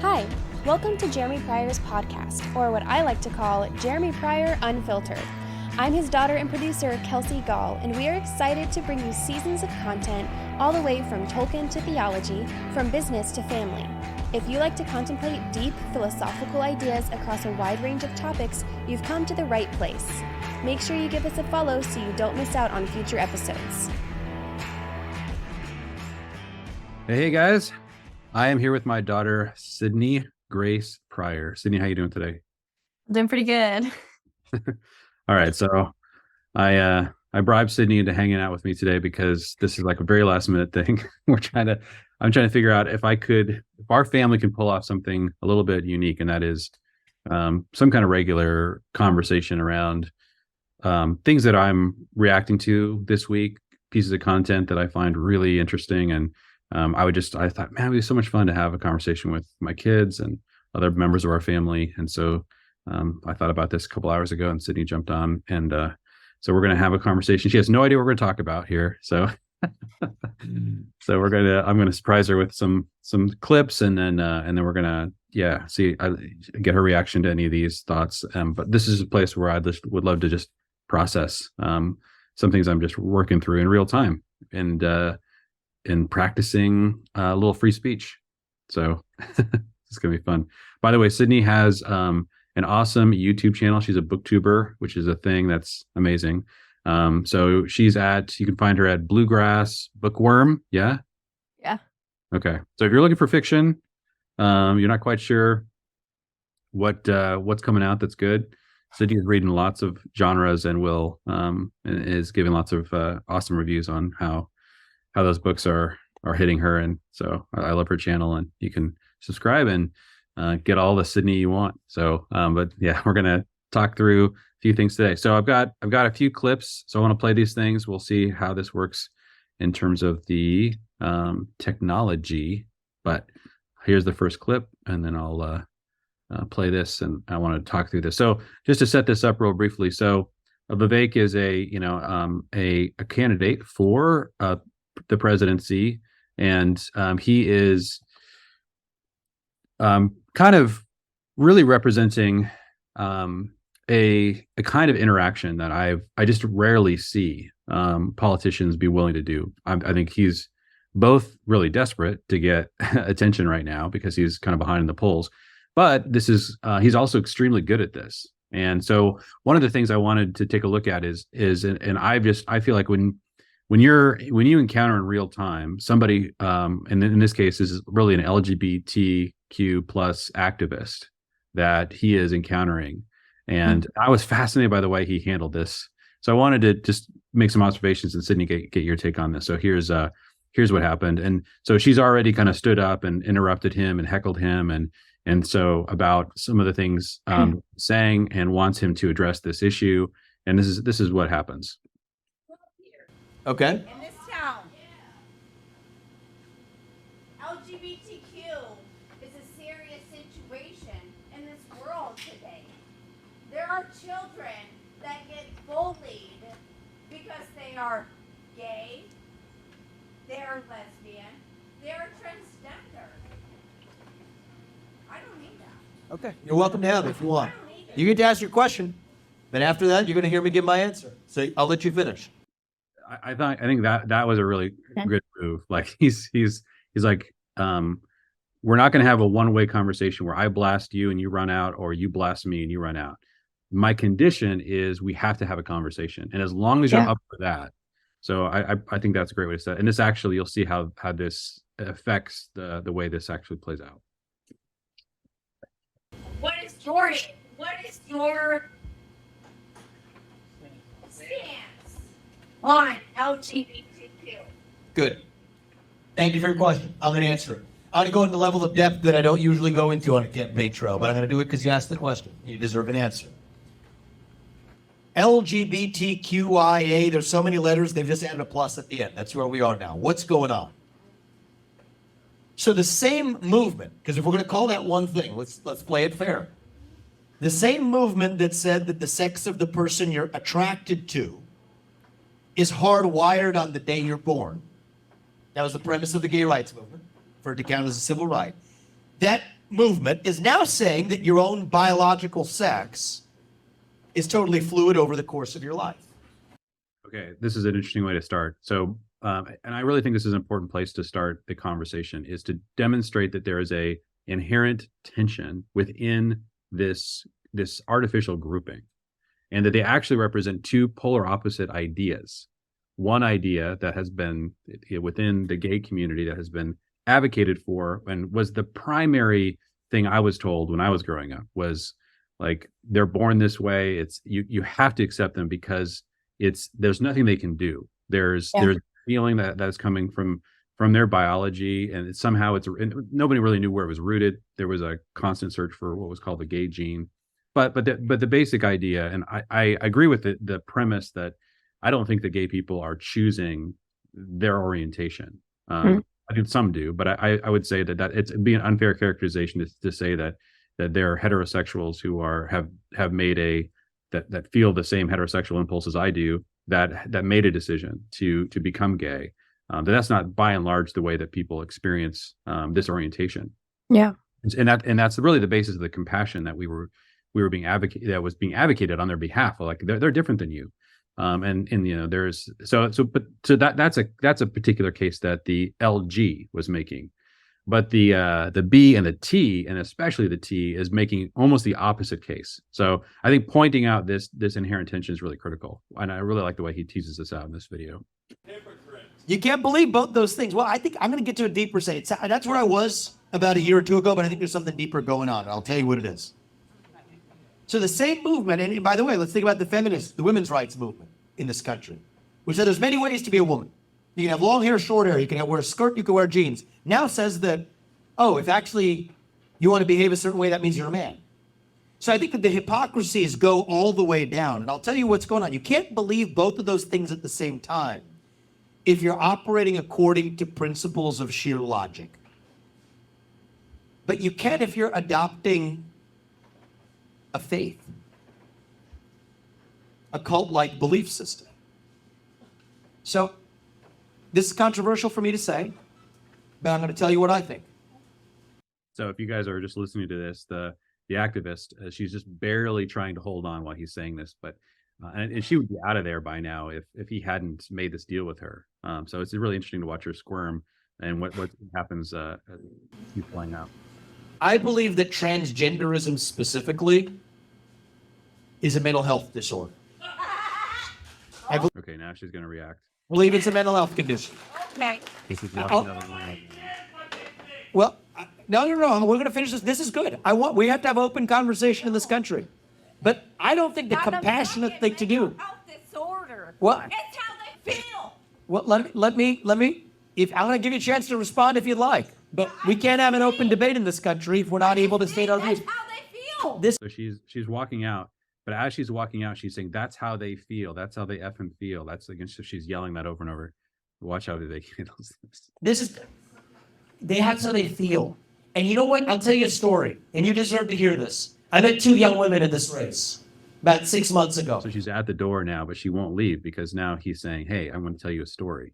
Hi, welcome to Jeremy Pryor's podcast, or what I like to call Jeremy Pryor Unfiltered. I'm his daughter and producer, Kelsey Gall, and we are excited to bring you seasons of content all the way from Tolkien to theology, from business to family. If you like to contemplate deep philosophical ideas across a wide range of topics, you've come to the right place. Make sure you give us a follow so you don't miss out on future episodes. Hey guys, I am here with my daughter, Sydney Grace Pryor. Sydney, how you doing today? I'm doing pretty good. All right, so I bribed Sydney into hanging out with me today because this is like a very last minute thing. I'm trying to figure out if our family can pull off something a little bit unique, and that is some kind of regular conversation around things that I'm reacting to this week, pieces of content that I find really interesting. And I thought, man, it'd be so much fun to have a conversation with my kids and other members of our family. And so I thought about this a couple hours ago, and Sydney jumped on, and so we're going to have a conversation. She has no idea what we're going to talk about here. So I'm going to surprise her with some clips, and then we're going to, get her reaction to any of these thoughts. But this is a place where I just would love to just process some things I'm just working through in real time, and practicing a little free speech. So it's going to be fun. By the way, Sydney has an awesome YouTube channel. She's a booktuber, which is a thing that's amazing. So you can find her at Bluegrass Bookworm. Yeah. Yeah. Okay. So if you're looking for fiction, you're not quite sure what's coming out that's good, Sydney is reading lots of genres and is giving lots of awesome reviews on how those books are hitting her. And so I love her channel, and you can subscribe and get all the Sydney you want. So, but yeah, we're going to talk through a few things today. So I've got a few clips. So I want to play these things. We'll see how this works in terms of the technology, but here's the first clip, and then I'll play this, and I want to talk through this. So just to set this up real briefly. So Vivek is a candidate for the presidency, and he is kind of really representing a kind of interaction that I just rarely see politicians be willing to do. I think he's both really desperate to get attention right now because he's kind of behind in the polls, but he's also extremely good at this. And so one of the things I wanted to take a look at is I feel like when you encounter in real time somebody, and in this case, this is really an LGBTQ plus activist that he is encountering. And I was fascinated by the way he handled this. So I wanted to just make some observations, and Sydney, get your take on this. So here's what happened. And so she's already kind of stood up and interrupted him and heckled him. And so about some of the things saying, and wants him to address this issue. And this is what happens. Okay. In this town, LGBTQ is a serious situation in this world today. There are children that get bullied because they are gay, they're lesbian, they're transgender. I don't need that. Okay. You're welcome to have it if you want. You get to ask your question, but after that, you're going to hear me give my answer. So I'll let you finish. I think that was a really good move. Like he's like, we're not going to have a one-way conversation where I blast you and you run out, or you blast me and you run out. My condition is we have to have a conversation, and as long as you're up for that. So I think that's a great way to say it. And this actually, you'll see how this affects the way this actually plays out. What is your stance on LGBTQ? Good. Thank you for your question. I'm going to answer it. I'm going to go into a level of depth that I don't usually go into on a campaign trail, but I'm going to do it because you asked the question. You deserve an answer. LGBTQIA, there's so many letters, they've just added a plus at the end. That's where we are now. What's going on? So the same movement, because if we're going to call that one thing, let's play it fair. The same movement that said that the sex of the person you're attracted to is hardwired on the day you're born. That was the premise of the gay rights movement, for it to count as a civil right. That movement is now saying that your own biological sex is totally fluid over the course of your life. Okay, this is an interesting way to start. So, and I really think this is an important place to start the conversation, is to demonstrate that there is a inherent tension within this artificial grouping, and that they actually represent two polar opposite ideas. One idea that has been within the gay community that has been advocated for, and was the primary thing I was told when I was growing up, was like, they're born this way. It's you have to accept them because there's nothing they can do. There's a feeling that's coming from their biology, and nobody really knew where it was rooted. There was a constant search for what was called the gay gene, but the basic idea, and I agree with the premise that I don't think that gay people are choosing their orientation. I think some do, but I would say that it'd be an unfair characterization to say that they're heterosexuals who have made that feel the same heterosexual impulse as I do, that made a decision to become gay. That's not by and large the way that people experience this orientation. Yeah. And that's really the basis of the compassion that we were being advocated on their behalf. Like, they're different than you. And there's that's a particular case that the LG was making, but the B and the T, and especially the T, is making almost the opposite case. So I think pointing out this inherent tension is really critical, and I really like the way he teases this out in this video. You can't believe both those things. Well, I think I'm going to get to a deeper say. That's where I was about a year or two ago, but I think there's something deeper going on. I'll tell you what it is. So the same movement, and by the way, let's think about the women's rights movement in this country, which said there's many ways to be a woman. You can have long hair, short hair, you can wear a skirt, you can wear jeans. Now says that, if actually you want to behave a certain way, that means you're a man. So I think that the hypocrisies go all the way down. And I'll tell you what's going on. You can't believe both of those things at the same time if you're operating according to principles of sheer logic. But you can if you're adopting a faith, a cult-like belief system. So this is controversial for me to say, but I'm going to tell you what I think. So if you guys are just listening to this, the activist, she's just barely trying to hold on while he's saying this, but and she would be out of there by now if he hadn't made this deal with her. So it's really interesting to watch her squirm and what happens keep playing out. I believe that transgenderism specifically is a mental health disorder. Okay, now she's going to react. Believe it's a mental health condition. Okay. Well, no. We're going to finish this. This is good. We have to have open conversation in this country. But I don't think the compassionate thing to do. Health disorder. What? It's how they feel. Well, let me. If I'm going to give you a chance to respond if you'd like, but we can't have an open debate in this country if we're not able to state our views. That's how they feel. So she's walking out, but as she's walking out, she's saying, "That's how they feel. That's how they effing feel." That's against. So she's yelling that over and over. Watch how they handles this. That's how they feel. And you know what? I'll tell you a story, and you deserve to hear this. I met two young women in this race about 6 months ago. So she's at the door now, but she won't leave because now he's saying, "Hey, I'm going to tell you a story."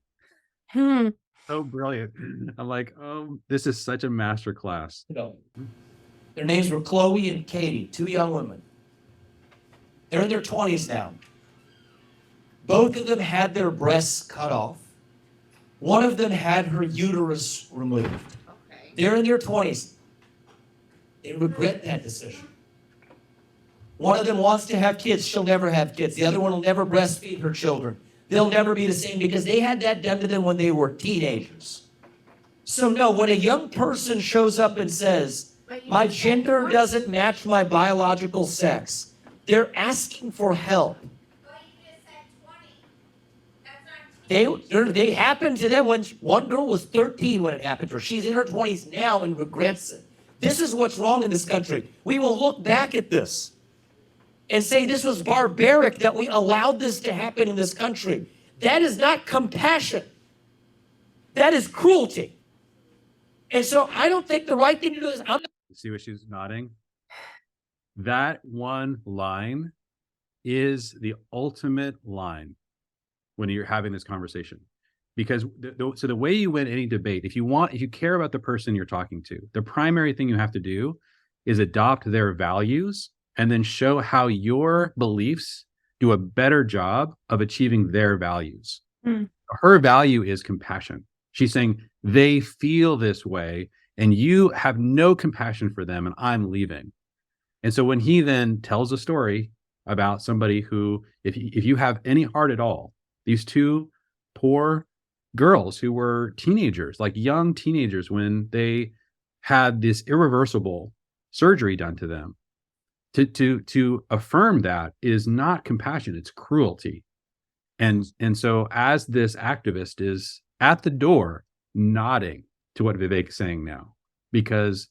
So brilliant. I'm like, oh, this is such a master class. Their names were Chloe and Katie, two young women. They're in their 20s now. Both of them had their breasts cut off. One of them had her uterus removed. Okay. They're in their 20s. They regret that decision. One of them wants to have kids. She'll never have kids. The other one will never breastfeed her children. They'll never be the same because they had that done to them when they were teenagers. So no, when a young person shows up and says, my gender doesn't match my biological sex, they're asking for help. But you just said 20. That's not They happened to them when one girl was 13 when it happened to her. She's in her 20s now and regrets it. This is what's wrong in this country. We will look back at this and say this was barbaric that we allowed this to happen in this country. That is not compassion. That is cruelty. And so I don't think the right thing to do is... You see what she's nodding? That one line is the ultimate line when you're having this conversation. because so the way you win any debate, if you care about the person you're talking to, the primary thing you have to do is adopt their values and then show how your beliefs do a better job of achieving their values. Her value is compassion. She's saying they feel this way and you have no compassion for them and I'm leaving. And so when he then tells a story about somebody who, if you have any heart at all, these two poor girls who were teenagers, like young teenagers, when they had this irreversible surgery done to them, to affirm that is not compassion, it's cruelty. And so as this activist is at the door nodding to what Vivek is saying now, because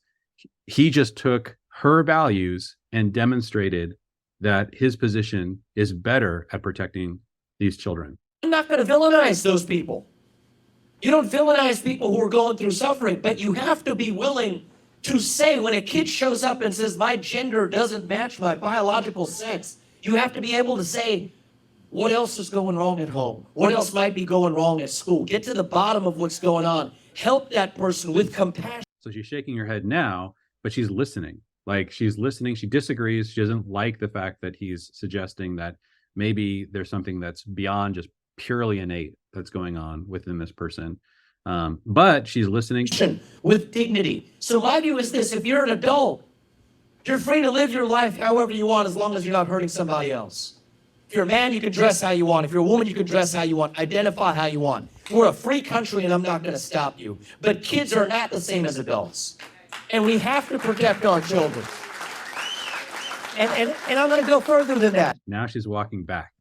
he just took her values and demonstrated that his position is better at protecting these children. I'm not going to villainize those people. You don't villainize people who are going through suffering, but you have to be willing to say when a kid shows up and says, my gender doesn't match my biological sex, you have to be able to say, what else is going wrong at home? What else might be going wrong at school? Get to the bottom of what's going on. Help that person with compassion. So she's shaking her head now, but she's listening. Like she's listening. She disagrees. She doesn't like the fact that he's suggesting that maybe there's something that's beyond just purely innate that's going on within this person. But she's listening with dignity. So my view is this: if you're an adult, you're free to live your life however you want, as long as you're not hurting somebody else. If you're a man, you can dress how you want. If you're a woman, you can dress how you want. Identify how you want. We're a free country, and I'm not going to stop you. But kids are not the same as adults, and we have to protect our children. And I'm going to go further than that. Now she's walking back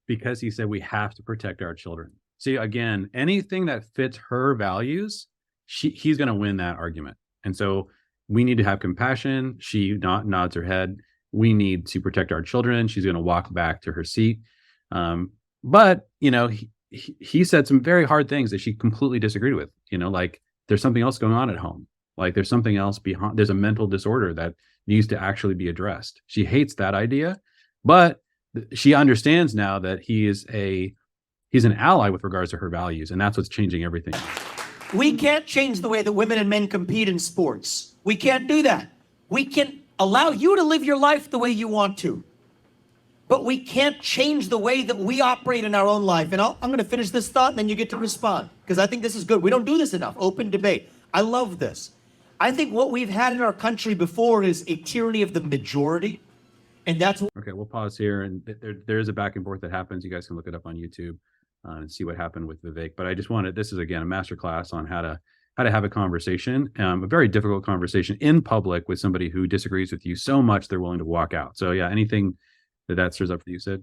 because he said we have to protect our children. See, again, anything that fits her values, he's going to win that argument. And so we need to have compassion. She nods her head. We need to protect our children. She's going to walk back to her seat. But, you know, he said some very hard things that she completely disagreed with. You know, like there's something else going on at home. Like there's something else behind. There's a mental disorder that needs to actually be addressed. She hates that idea, but she understands now that he's an ally with regards to her values, and that's what's changing everything. We can't change the way that women and men compete in sports. We can't do that. We can allow you to live your life the way you want to, but we can't change the way that we operate in our own life. And I'm going to finish this thought, and then you get to respond, because I think this is good. We don't do this enough. Open debate. I love this. I think what we've had in our country before is a tyranny of the majority. And that's what... Okay, we'll pause here. And there is a back and forth that happens. You guys can look it up on YouTube and see what happened with Vivek. But I just wanted, this is again a masterclass on how to have a conversation, a very difficult conversation in public with somebody who disagrees with you so much they're willing to walk out. So yeah, anything that stirs up for you, Sid?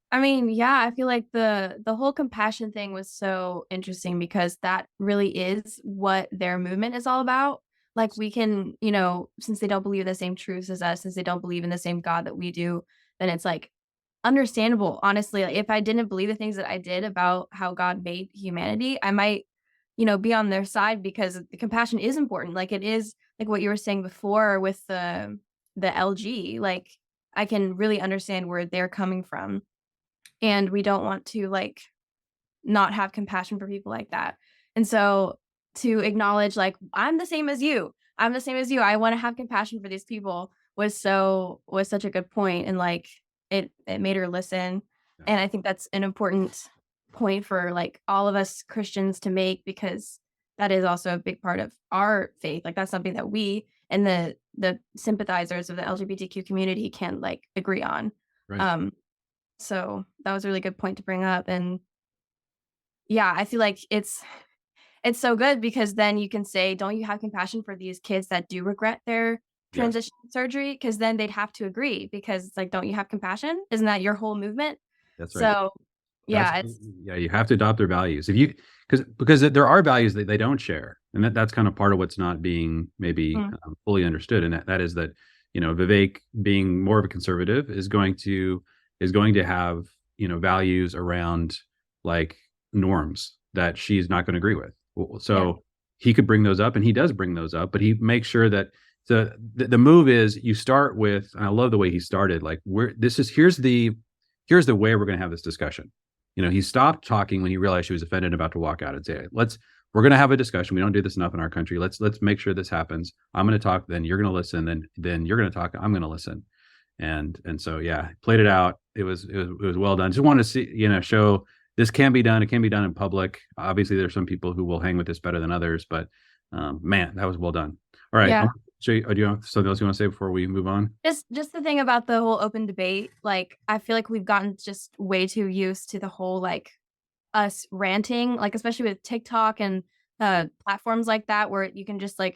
I mean, yeah, I feel like the whole compassion thing was so interesting because that really is what their movement is all about. Like we can, you know, since they don't believe the same truths as us, since they don't believe in the same God that we do, then it's like understandable. Honestly, like if I didn't believe the things that I did about how God made humanity, I might, you know, be on their side because the compassion is important. Like it is like what you were saying before with the LG, like I can really understand where they're coming from. And we don't want to like not have compassion for people like that. And so to acknowledge like, I'm the same as you. I'm the same as you. I want to have compassion for these people was such a good point. And like, it made her listen. Yeah. And I think that's an important point for like all of us Christians to make, because that is also a big part of our faith. Like that's something that we and the sympathizers of the LGBTQ community can like agree on. Right. So that was a really good point to bring up. And yeah, I feel like it's so good because then you can say, don't you have compassion for these kids that do regret their transition surgery? Because then they'd have to agree, because it's like, don't you have compassion? Isn't that your whole movement? That's right. So yeah, you have to adopt their values. If you because there are values that they don't share, and that's kind of part of what's not being maybe fully understood, and that is that, you know, Vivek, being more of a conservative, is going to have, you know, values around like norms that she's not going to agree with. So he could bring those up, and he does bring those up, but he makes sure that the move is you start with, and I love the way he started, like here's the way we're going to have this discussion. he stopped talking when he realized she was offended and about to walk out and say, we're going to have a discussion. We don't do this enough in our country. Let's make sure this happens. I'm going to talk, then you're going to listen, then you're going to talk, I'm going to listen. And so, yeah, played it out. It was well done. Just wanted to see, show this can be done. It can be done in public. Obviously, there's some people who will hang with this better than others, but man, that was well done. All right. Yeah. Do you have something else you want to say before we move on? Just the thing about the whole open debate, like I feel like we've gotten just way too used to the whole like us ranting, like especially with TikTok and platforms like that, where you can just like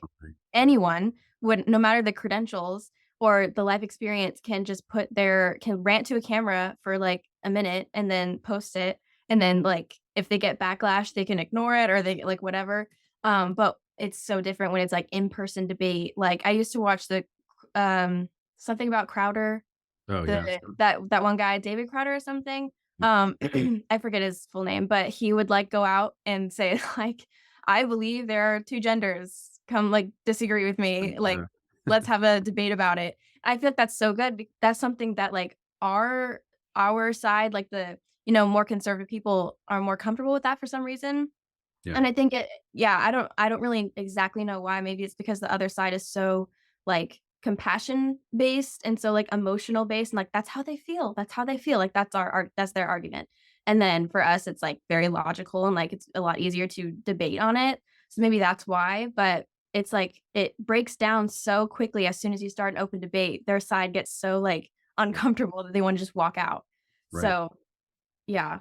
anyone would, no matter the credentials or the life experience, can just can rant to a camera for like a minute and then post it, and then like if they get backlash, they can ignore it or they like whatever. But it's so different when it's like in-person debate. Like I used to watch the something about Crowder. Oh, yeah. That one guy, David Crowder or something. I forget his full name, but he would like go out and say like, I believe there are two genders. Come like disagree with me. Like let's have a debate about it. I feel like that's so good. That's something that like our side, like the more conservative people are more comfortable with that for some reason. Yeah. And I think I don't really exactly know why. Maybe it's because the other side is so like compassion based and so like emotional based, and like that's how they feel. Like that's their argument. And then for us, it's like very logical and like it's a lot easier to debate on it. So maybe that's why. But it's like it breaks down so quickly as soon as you start an open debate. Their side gets so like uncomfortable that they want to just walk out. Right. So yeah.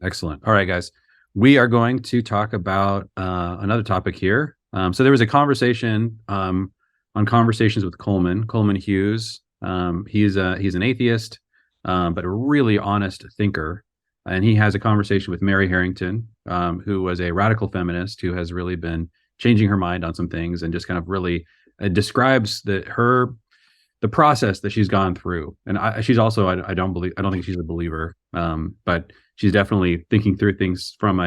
Excellent. All right, guys. We are going to talk about another topic here. So there was a conversation on Conversations with Coleman Hughes. He's an atheist, but a really honest thinker. And he has a conversation with Mary Harrington, who was a radical feminist who has really been changing her mind on some things and just kind of really describes the process that she's gone through. And she's also, I don't think she's a believer, but she's definitely thinking through things from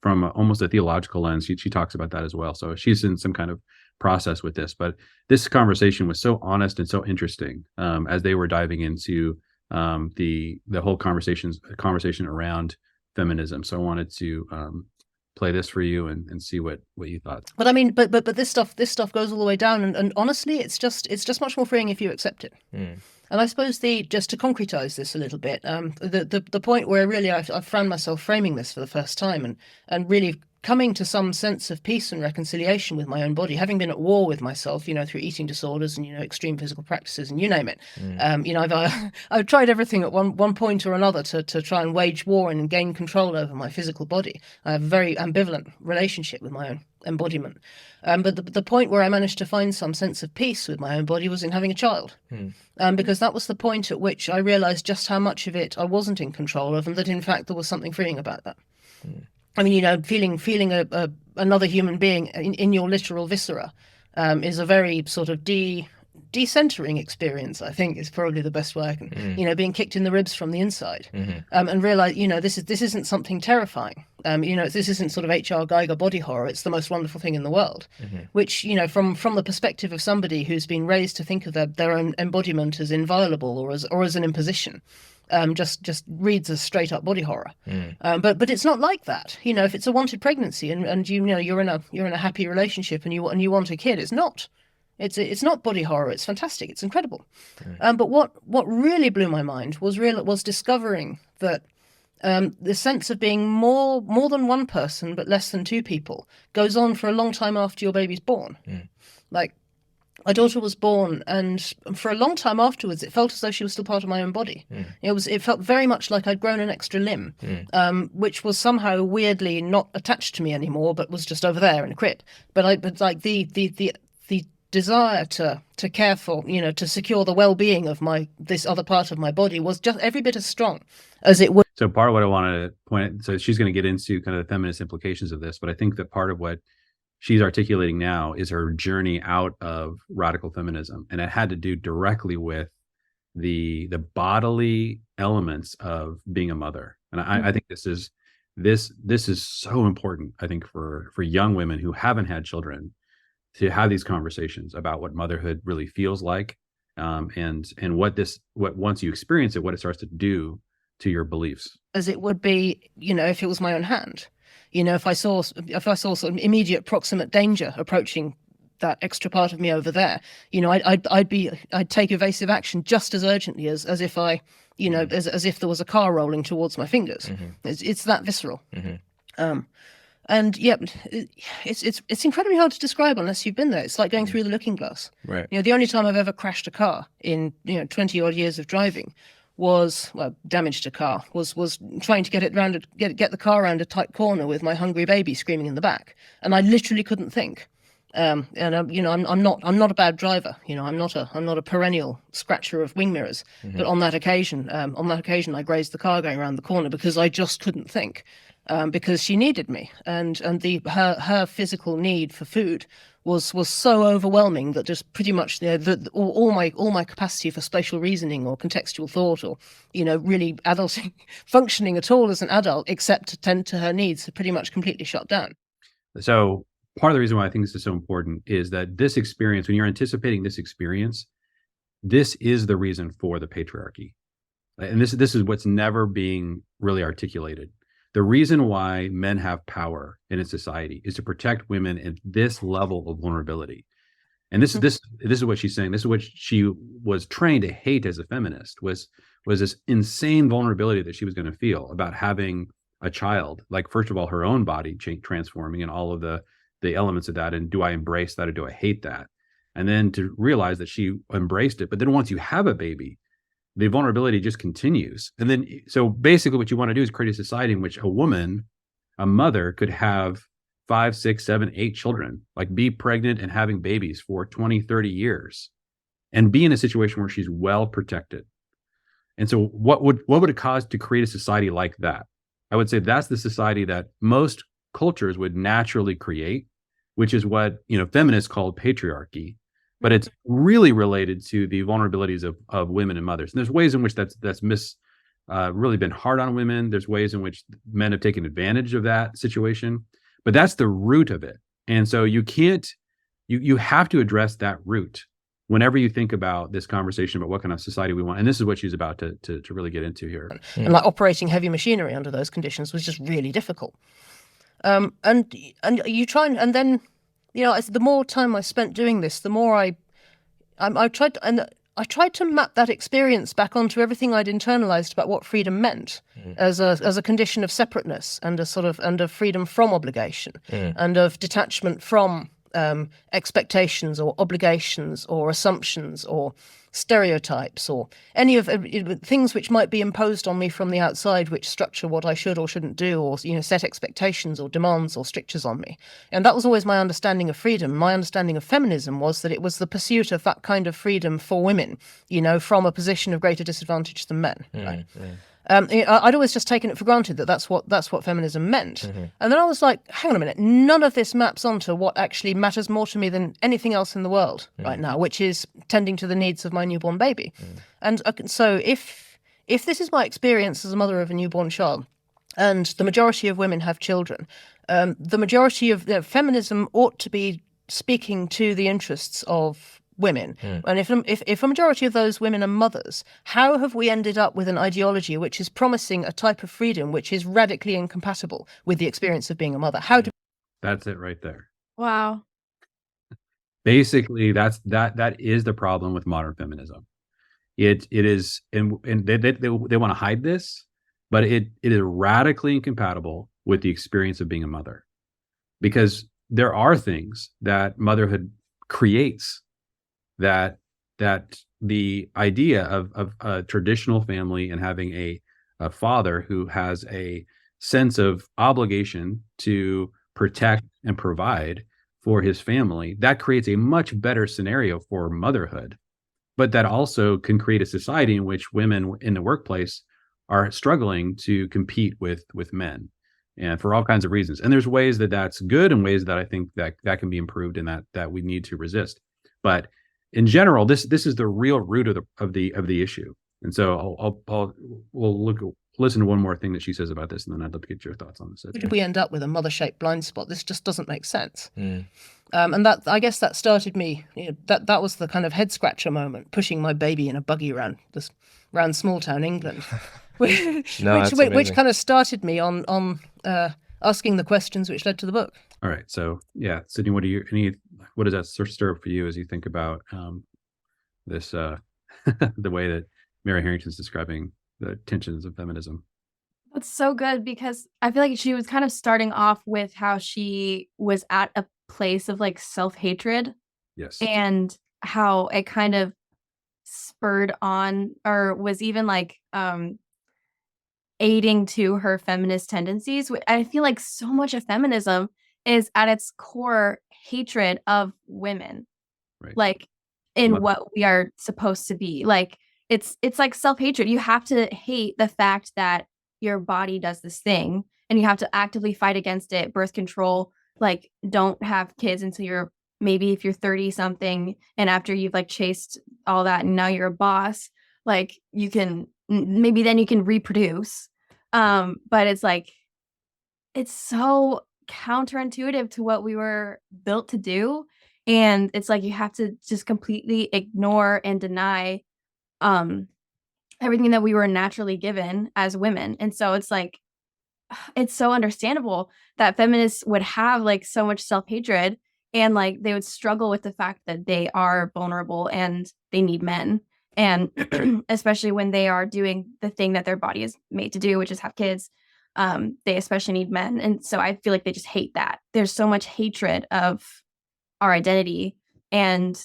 almost a theological lens. She talks about that as well. So she's in some kind of process with this, but this conversation was so honest and so interesting as they were diving into the whole conversation around feminism. So I wanted to play this for you and see what you thought. But I mean, but this stuff goes all the way down, and honestly, it's just much more freeing if you accept it. And I suppose just to concretize this a little bit, the point where really I've found myself framing this for the first time and really coming to some sense of peace and reconciliation with my own body, having been at war with myself, through eating disorders and extreme physical practices and you name it. I've tried everything at one point or another to try and wage war and gain control over my physical body. I have a very ambivalent relationship with my own embodiment. But the point where I managed to find some sense of peace with my own body was in having a child. Because that was the point at which I realized just how much of it I wasn't in control of, and that in fact there was something freeing about that. I mean, feeling another human being in your literal viscera is a very sort of decentering experience, I think, is probably the best way I can, being kicked in the ribs from the inside, and realize, this isn't something terrifying. This isn't sort of H.R. Geiger body horror. It's the most wonderful thing in the world, which, from the perspective of somebody who's been raised to think of their own embodiment as inviolable or as an imposition, just reads as straight up body horror. But it's not like that. If it's a wanted pregnancy and you're in a happy relationship and you want a kid, it's not. It's not body horror. It's fantastic. It's incredible. But what really blew my mind was discovering that the sense of being more than one person but less than two people goes on for a long time after your baby's born. Like, my daughter was born, and for a long time afterwards, it felt as though she was still part of my own body. It felt very much like I'd grown an extra limb, which was somehow weirdly not attached to me anymore, but was just over there in a crib. But like the desire to care for, to secure the well-being of this other part of my body was just every bit as strong as it would. So part of what I wanted to point out, so she's going to get into kind of the feminist implications of this, but I think that part of what she's articulating now is her journey out of radical feminism, and it had to do directly with the bodily elements of being a mother. And I think this is so important, I think, for young women who haven't had children, to have these conversations about what motherhood really feels like, and what once you experience it, what it starts to do to your beliefs as it would be, if it was my own hand. If I saw sort of immediate proximate danger approaching that extra part of me over there, I'd take evasive action just as urgently as if I, as if there was a car rolling towards my fingers. It's that visceral. And yeah, it's incredibly hard to describe unless you've been there. It's like going through the looking glass. Right. The only time I've ever crashed a car in 20 odd years of driving was damaged a car was trying to get the car around a tight corner with my hungry baby screaming in the back, and I literally couldn't think. I'm not a bad driver. I'm not a perennial scratcher of wing mirrors. But on that occasion, I grazed the car going around the corner because I just couldn't think. Because she needed me, and her physical need for food was so overwhelming that just pretty much all my capacity for spatial reasoning or contextual thought or really adulting functioning at all as an adult except to tend to her needs had pretty much completely shut down. So part of the reason why I think this is so important is that this experience, when you're anticipating this experience, this is the reason for the patriarchy, and this is what's never being really articulated. The reason why men have power in a society is to protect women at this level of vulnerability. And this is what she's saying. This is what she was trained to hate as a feminist, was this insane vulnerability that she was going to feel about having a child. Like, first of all, her own body transforming and all of the elements of that. And do I embrace that or do I hate that? And then to realize that she embraced it. But then once you have a baby, the vulnerability just continues. And then, so basically what you want to do is create a society in which a woman, a mother, could have 5, 6, 7, 8 children, like be pregnant and having babies for 20, 30 years and be in a situation where she's well protected. And so what would it cause to create a society like that? I would say that's the society that most cultures would naturally create, which is what, feminists call patriarchy. But it's really related to the vulnerabilities of women and mothers. And there's ways in which that's really been hard on women. There's ways in which men have taken advantage of that situation. But that's the root of it. And so you have to address that root whenever you think about this conversation about what kind of society we want. And this is what she's about to really get into here. And like operating heavy machinery under those conditions was just really difficult. And you try and then, the more time I spent doing this, the more I tried to map that experience back onto everything I'd internalized about what freedom meant as a condition of separateness and of freedom from obligation and of detachment from expectations or obligations or assumptions or stereotypes or any of things which might be imposed on me from the outside, which structure what I should or shouldn't do, or set expectations or demands or strictures on me. And that was always my understanding of freedom. My understanding of feminism was that it was the pursuit of that kind of freedom for women, from a position of greater disadvantage than men. Right? I'd always just taken it for granted that that's what feminism meant. And then I was like, hang on a minute, none of this maps onto what actually matters more to me than anything else in the world right now, which is tending to the needs of my newborn baby. And so if this is my experience as a mother of a newborn child, and the majority of women have children, the majority of feminism ought to be speaking to the interests of women. And if a majority of those women are mothers, how have we ended up with an ideology which is promising a type of freedom which is radically incompatible with the experience of being a mother? That's it right there. Wow. Basically, that is the problem with modern feminism. It is, and they want to hide this, but it is radically incompatible with the experience of being a mother, because there are things that motherhood creates that the idea of a traditional family and having a father who has a sense of obligation to protect and provide for his family, that creates a much better scenario for motherhood. But that also can create a society in which women in the workplace are struggling to compete with men, and for all kinds of reasons. And there's ways that that's good and ways that I think that can be improved and that we need to resist. But in general, this is the real root of the issue. And so we'll listen to one more thing that she says about this, and then I'd love to get your thoughts on this. How did we end up with a mother-shaped blind spot? This just doesn't make sense. And that, I guess, that started me. That was the kind of head scratcher moment, pushing my baby in a buggy around small town England. which that's which amazing. kind of started me on asking the questions which led to the book. All right. So yeah, Sydney, what does that stir up for you as you think about this the way that Mary Harrington's describing the tensions of feminism? That's so good because I feel like she was kind of starting off with how she was at a place of like self-hatred Yes. and how it kind of spurred on or was even like aiding to her feminist tendencies. I feel like so much of feminism is at its core hatred of women, Right. like in Love what we are supposed to be. Like it's like self-hatred. You have to hate the fact that your body does this thing and you have to actively fight against it. Birth control, like don't have kids until you're maybe if you're 30 something and after you've like chased all that and now you're a boss, like you can maybe then you can reproduce. But it's like it's so counterintuitive to what we were built to do. And it's like you have to just completely ignore and deny everything that we were naturally given as women. And so it's like it's so understandable that feminists would have like so much self-hatred and like they would struggle with the fact that they are vulnerable and they need men. And especially when they are doing the thing that their body is made to do, which is have kids, they especially need men. And so I feel like they just hate that. There's so much hatred of our identity. And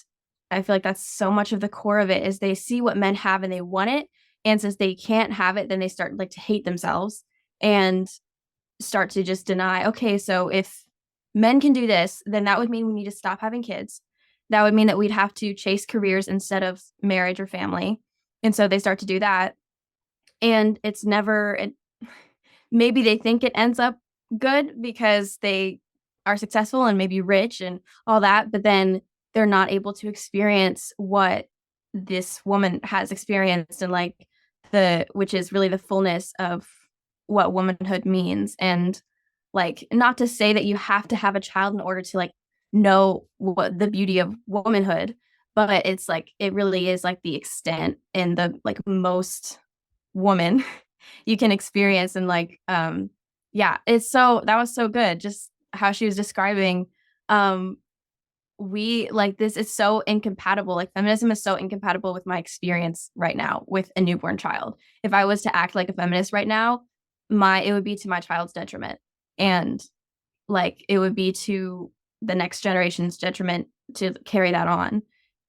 I feel like that's so much of the core of it is they see what men have and they want it. And since they can't have it, then they start like to hate themselves and start to just deny, okay, so if men can do this, then that would mean we need to stop having kids. That would mean that we'd have to chase careers instead of marriage or family. And so they start to do that. And it's never, maybe they think it ends up good because they are successful and maybe rich and all that, but then they're not able to experience what this woman has experienced and like which is really the fullness of what womanhood means. And like, not to say that you have to have a child in order to like know what the beauty of womanhood, but it's like, it really is like the extent and the like most woman you can experience. And like, yeah, that was so good. Just how she was describing, we like this is so incompatible. Like feminism is so incompatible with my experience right now with a newborn child. If I was to act like a feminist right now, it would be to my child's detriment. And like it would be to the next generation's detriment to carry that on.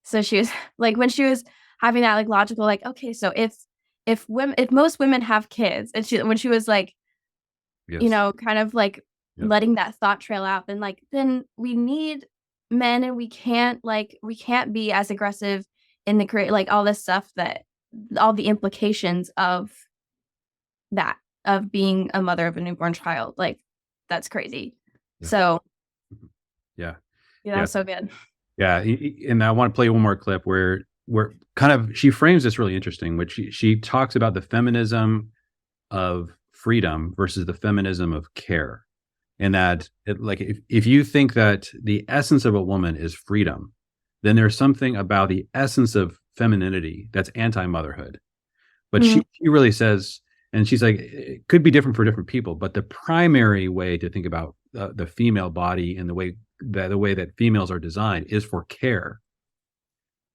So she was like, when she was having that like logical, like, okay, so if most women have kids, and when she was like, Yes. you know, kind of like Yep. letting that thought trail out, then we need men and we can't be as aggressive in the career, like all this stuff that all the implications of that, of being a mother of a newborn child, like that's crazy. Yeah. So Yeah. that was so good. Yeah. And I want to play one more clip where kind of she frames this really interesting, which she talks about the feminism of freedom versus the feminism of care. And that if you think that the essence of a woman is freedom, then there's something about the essence of femininity that's anti-motherhood. But she really says, and she's like, it could be different for different people, but the primary way to think about the female body and the way that females are designed is for care.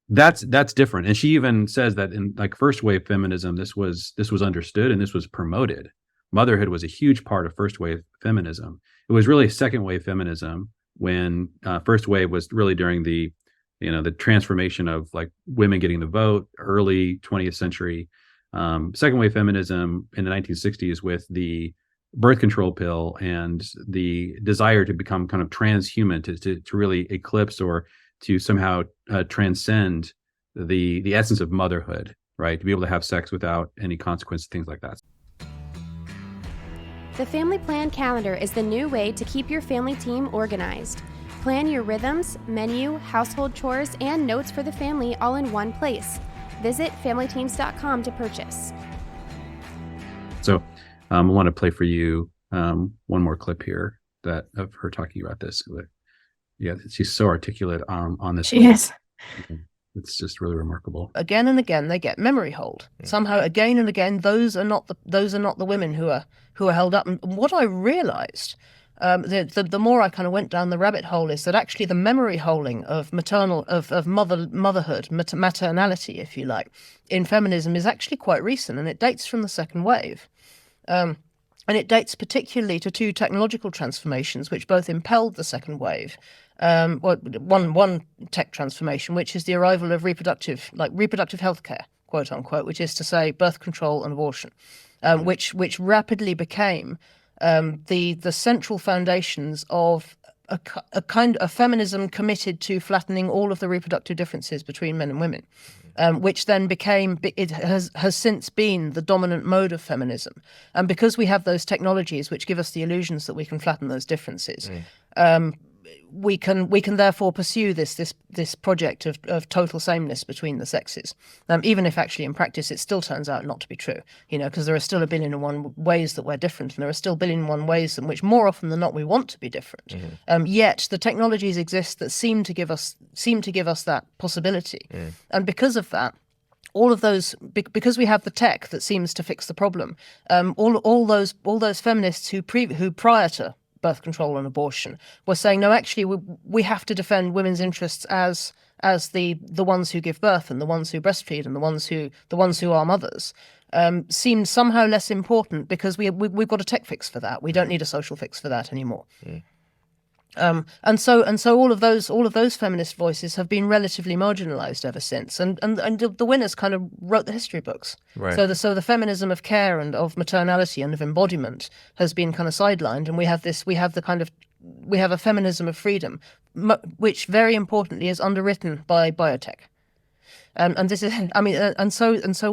That's different. And she even says that in like first wave feminism, this was understood and this was promoted. Motherhood was a huge part of first wave feminism. It was really second wave feminism when first wave was really during the transformation of like women getting the vote, early 20th century. Second wave feminism in the 1960s with the birth control pill and the desire to become kind of transhuman, to really eclipse or to somehow transcend the essence of motherhood, right? To be able to have sex without any consequence, things like that. The Family Plan Calendar is the new way to keep your family team organized. Plan your rhythms, menu, household chores, and notes for the family all in one place. Visit familyteams.com to purchase. So I want to play for you one more clip here of her talking about this. Yeah, she's so articulate on this. She is. This It's just really remarkable. Again and again, they get memory hold. Somehow, again and again, those are not the women who are held up. And what I realised, the more I kind of went down the rabbit hole, is that actually the memory holding of motherhood, maternality, if you like, in feminism is actually quite recent, and it dates from the second wave. And it dates particularly to two technological transformations which both impelled the second wave. One tech transformation, which is the arrival of reproductive healthcare, quote unquote, which is to say birth control and abortion, which rapidly became the central foundations of a kind of feminism committed to flattening all of the reproductive differences between men and women. Which then has since been the dominant mode of feminism. And because we have those technologies which give us the illusions that we can flatten those differences, we can therefore pursue this project of total sameness between the sexes, even if actually in practice it still turns out not to be true, because there are still 1,000,000,001 ways that we're different, and there are still 1,000,000,001 ways in which more often than not we want to be different. Yet the technologies exist that seem to give us that possibility, and because of that, all of those, because we have the tech that seems to fix the problem, all those feminists who prior to birth control and abortion were saying, no, actually we have to defend women's interests as the ones who give birth and the ones who breastfeed and the ones who are mothers, seemed somehow less important because we've got a tech fix for that. We don't need a social fix for that anymore. And so all of those feminist voices have been relatively marginalized ever since, and the winners kind of wrote the history books. Right. So the feminism of care and of maternality and of embodiment has been kind of sidelined, and we have a feminism of freedom, which very importantly is underwritten by biotech. And this is, and so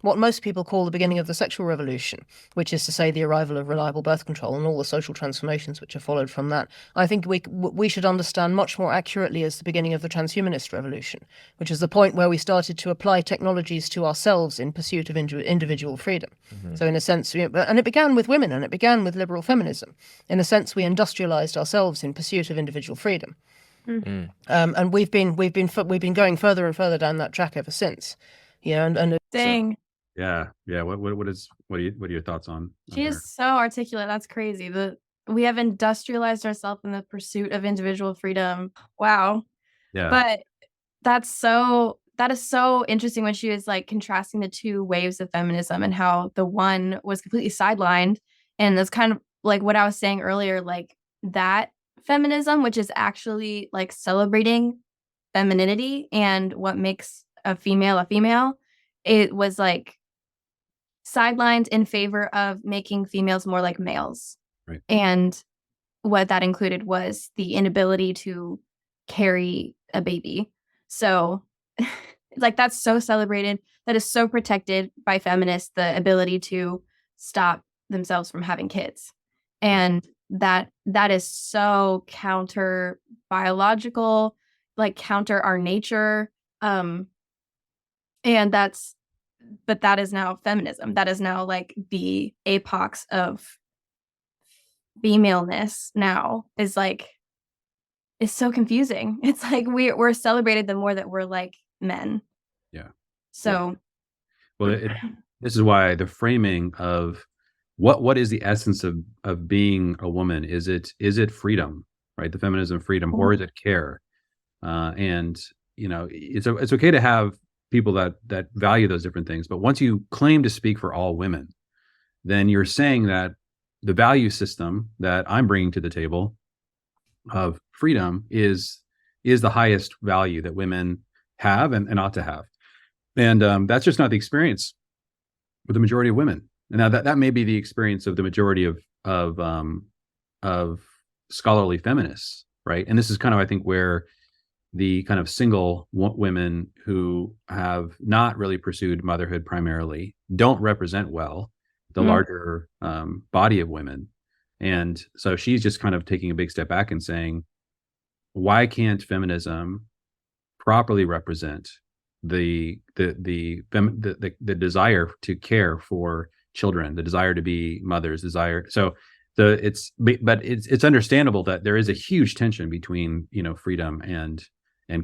what most people call the beginning of the sexual revolution, which is to say the arrival of reliable birth control and all the social transformations which have followed from that, I think we should understand much more accurately as the beginning of the transhumanist revolution, which is the point where we started to apply technologies to ourselves in pursuit of individual freedom. So in a sense, and it began with women, and it began with liberal feminism. In a sense, we industrialized ourselves in pursuit of individual freedom. And we've been going further and further down that track ever since. Dang. Yeah. What are your thoughts on She her? is so articulate. That's crazy. We have industrialized ourselves in the pursuit of individual freedom. Wow. Yeah. But that is so interesting when she was like contrasting the two waves of feminism and how the one was completely sidelined. And that's kind of like what I was saying earlier, like that feminism, which is actually like celebrating femininity and what makes a female, it was like sidelined in favor of making females more like males. Right. And what that included was the inability to carry a baby. So like that's so celebrated, that is so protected by feminists, the ability to stop themselves from having kids. And that is so counter biological, like counter our nature. And but that is now feminism. That is now like the apex of femaleness now is so confusing. It's like we're celebrated the more that we're like men. Yeah. So. Well, this is why the framing of what is the essence of being a woman? Is it freedom, right? The feminism freedom, or is it care? And it's okay to have people that value those different things, but once you claim to speak for all women, then you're saying that the value system that I'm bringing to the table of freedom is the highest value that women have and ought to have, and that's just not the experience with the majority of women. And now that may be the experience of the majority of scholarly feminists, right? And this is kind of, I think, where the kind of single women who have not really pursued motherhood primarily don't represent well the larger body of women. And so she's just kind of taking a big step back and saying, why can't feminism properly represent the desire to care for children, the desire to be mothers, but it's understandable that there is a huge tension between freedom and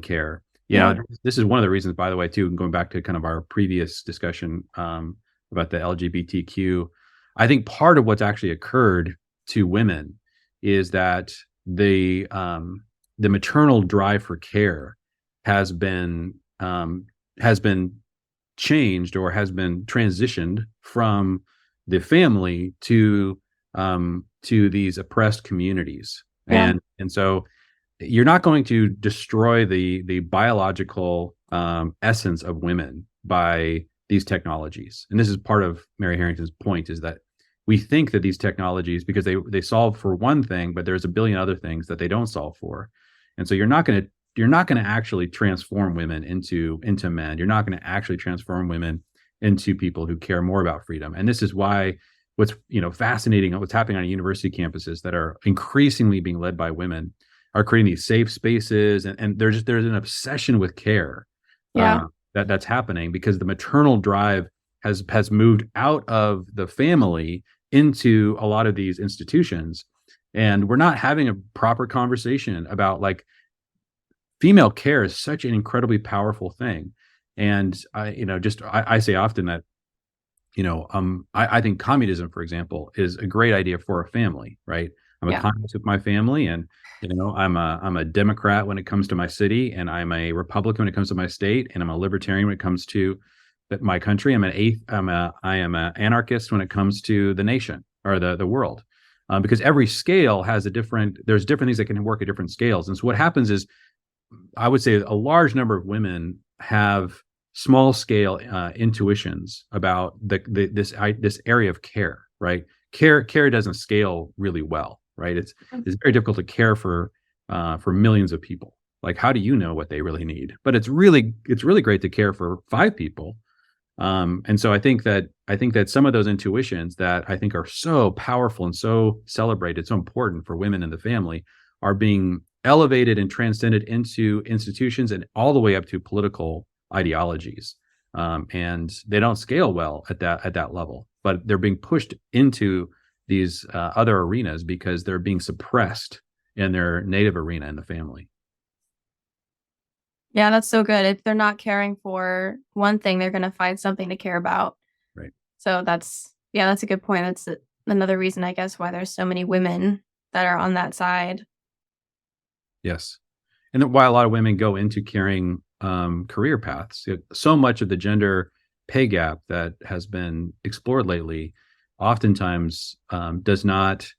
care. Yeah, this is one of the reasons, by the way, too, going back to kind of our previous discussion about the LGBTQ. I think part of what's actually occurred to women is that the maternal drive for care has been changed or has been transitioned from the family to these oppressed communities. Yeah. And so you're not going to destroy the biological essence of women by these technologies. And this is part of Mary Harrington's point, is that we think that these technologies, because they solve for one thing, but there's a billion other things that they don't solve for. And so you're not going to actually transform women into men. You're not going to actually transform women into people who care more about freedom. And this is why what's fascinating, what's happening on university campuses that are increasingly being led by women are creating these safe spaces, and there's an obsession with care that's happening because the maternal drive has moved out of the family into a lot of these institutions, and we're not having a proper conversation about, like, female care is such an incredibly powerful thing. And I say often that I think communism, for example, is a great idea for a family, right? I'm a communist with my family, and I'm a Democrat when it comes to my city, and I'm a Republican when it comes to my state, and I'm a libertarian when it comes to my country. I am an anarchist when it comes to the nation or the world, because every scale has there's different things that can work at different scales. And so what happens is, I would say a large number of women have small scale intuitions about this area of care, right? Care doesn't scale really well, right? It's very difficult to care for millions of people. Like, how do you know what they really need? But it's really great to care for 5 people. And so I think that some of those intuitions that I think are so powerful and so celebrated, so important for women in the family, are being elevated and transcended into institutions and all the way up to political ideologies. And they don't scale well at that level, but they're being pushed into these other arenas because they're being suppressed in their native arena in the family. Yeah, that's so good. If they're not caring for one thing, they're going to find something to care about. Right. So that's a good point. That's another reason, I guess, why there's so many women that are on that side. Yes. And why a lot of women go into caring career paths. So much of the gender pay gap that has been explored lately oftentimes does not